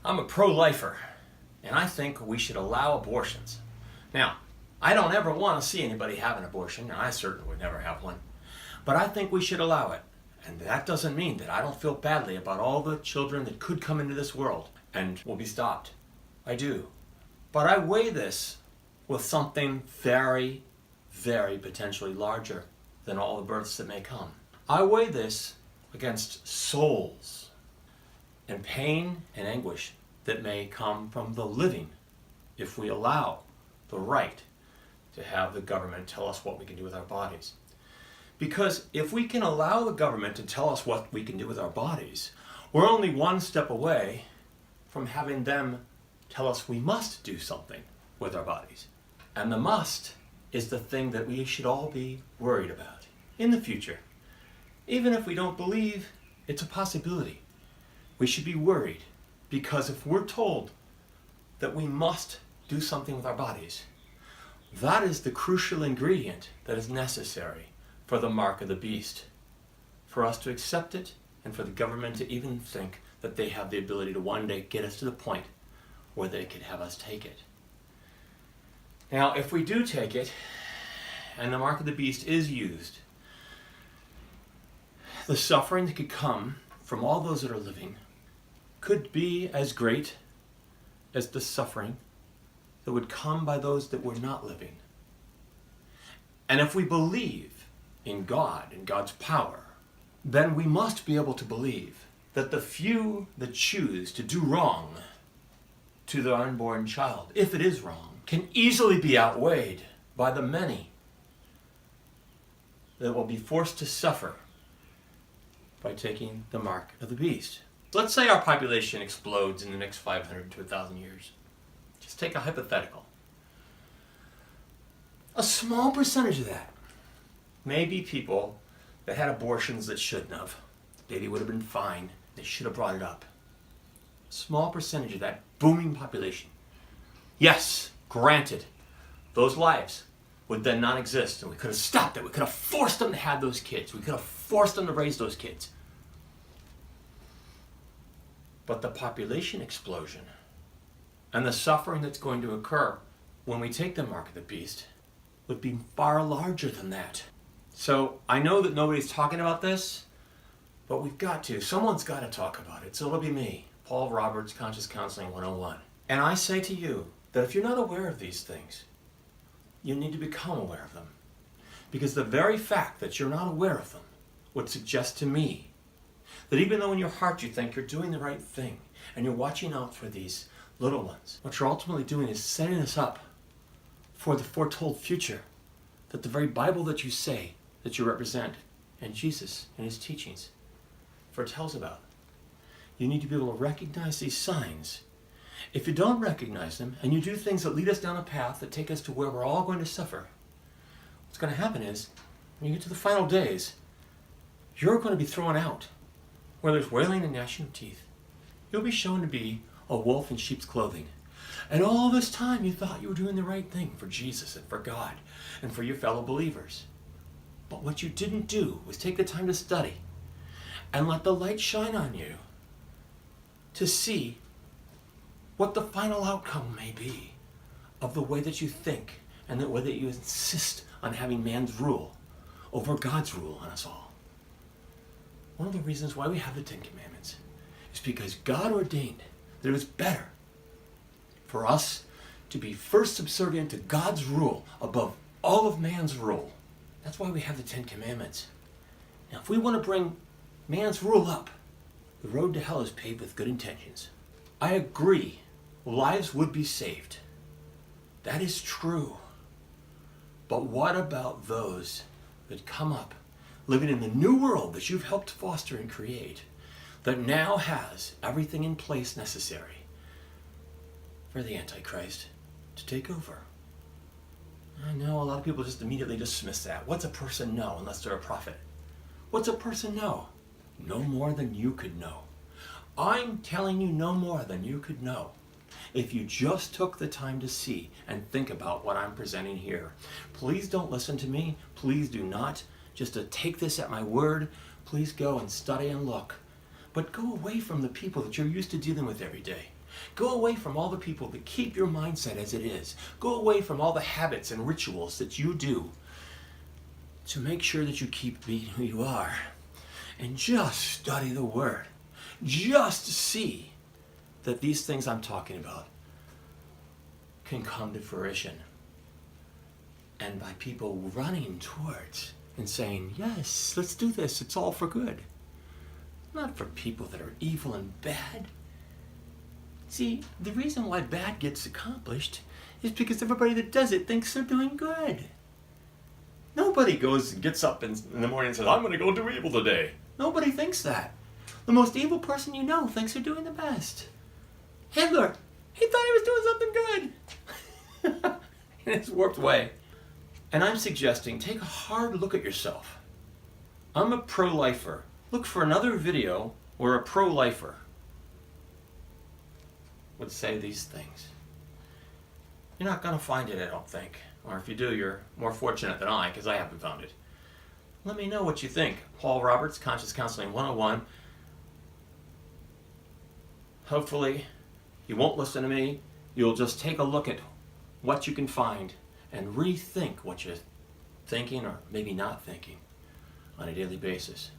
I'm a pro-lifer, and I think we should allow abortions. Now, I don't ever want to see anybody have an abortion, and I certainly would never have one. But I think we should allow it. And that doesn't mean that I don't feel badly about all the children that could come into this world and will be stopped. I do. But I weigh this with something very, very potentially larger than all the births that may come. I weigh this against souls and pain and anguish that may come from the living if we allow the right to have the government tell us what we can do with our bodies. Because if we can allow the government to tell us what we can do with our bodies, we're only one step away from having them tell us we must do something with our bodies. And the must is the thing that we should all be worried about in the future. Even if we don't believe it's a possibility, we should be worried, because if we're told that we must do something with our bodies, that is the crucial ingredient that is necessary for the mark of the beast, for us to accept it and for the government to even think that they have the ability to one day get us to the point where they could have us take it. Now, if we do take it and the mark of the beast is used, the suffering that could come from all those that are living could be as great as the suffering that would come by those that were not living. And if we believe in God and God's power, then we must be able to believe that the few that choose to do wrong to the unborn child, if it is wrong, can easily be outweighed by the many that will be forced to suffer by taking the mark of the beast. Let's say our population explodes in the next 500 to 1,000 years. Just take a hypothetical. A small percentage of that may be people that had abortions that shouldn't have. The baby would have been fine. They should have brought it up. A small percentage of that booming population. Yes, granted, those lives would then not exist, and we could have stopped it. We could have forced them to have those kids. We could have forced them to raise those kids. But the population explosion and the suffering that's going to occur when we take the mark of the beast would be far larger than that. So I know that nobody's talking about this, but we've got to. Someone's got to talk about it. So it'll be me, Paul Roberts, Conscious Counseling 101. And I say to you that if you're not aware of these things, you need to become aware of them. Because the very fact that you're not aware of them would suggest to me that even though in your heart you think you're doing the right thing and you're watching out for these little ones, what you're ultimately doing is setting us up for the foretold future that the very Bible that you say that you represent and Jesus and his teachings foretells about. You need to be able to recognize these signs. If you don't recognize them and you do things that lead us down a path that take us to where we're all going to suffer, what's going to happen is when you get to the final days, you're going to be thrown out where there's wailing and gnashing of teeth. You'll be shown to be a wolf in sheep's clothing. And all this time you thought you were doing the right thing for Jesus and for God and for your fellow believers. But what you didn't do was take the time to study and let the light shine on you to see what the final outcome may be of the way that you think and the way that you insist on having man's rule over God's rule on us all. One of the reasons why we have the Ten Commandments is because God ordained that it was better for us to be first subservient to God's rule above all of man's rule. That's why we have the Ten Commandments. Now, if we want to bring man's rule up, the road to hell is paved with good intentions. I agree, lives would be saved. That is true. But what about those that come up living in the new world that you've helped foster and create, that now has everything in place necessary for the Antichrist to take over? I know a lot of people just immediately dismiss that. What's a person know unless they're a prophet? What's a person know? No more than you could know. I'm telling you no more than you could know. If you just took the time to see and think about what I'm presenting here. Please don't listen to me. Please do not just to take this at my word. Please go and study and look. But go away from the people that you're used to dealing with every day. Go away from all the people that keep your mindset as it is. Go away from all the habits and rituals that you do to make sure that you keep being who you are. And just study the Word. Just see that these things I'm talking about can come to fruition. And by people running towards and saying, yes, let's do this, it's all for good. Not for people that are evil and bad. See, the reason why bad gets accomplished is because everybody that does it thinks they're doing good. Nobody goes and gets up in the morning and says, I'm going to go do evil today. Nobody thinks that. The most evil person you know thinks they're doing the best. Hitler, he thought he was doing something good. In his warped way. And I'm suggesting take a hard look at yourself. I'm a pro-lifer. Look for another video where a pro-lifer would say these things. You're not going to find it, I don't think. Or if you do, you're more fortunate than I, because I haven't found it. Let me know what you think. Paul Roberts, Conscious Counseling 101. Hopefully, you won't listen to me. You'll just take a look at what you can find and rethink what you're thinking or maybe not thinking on a daily basis.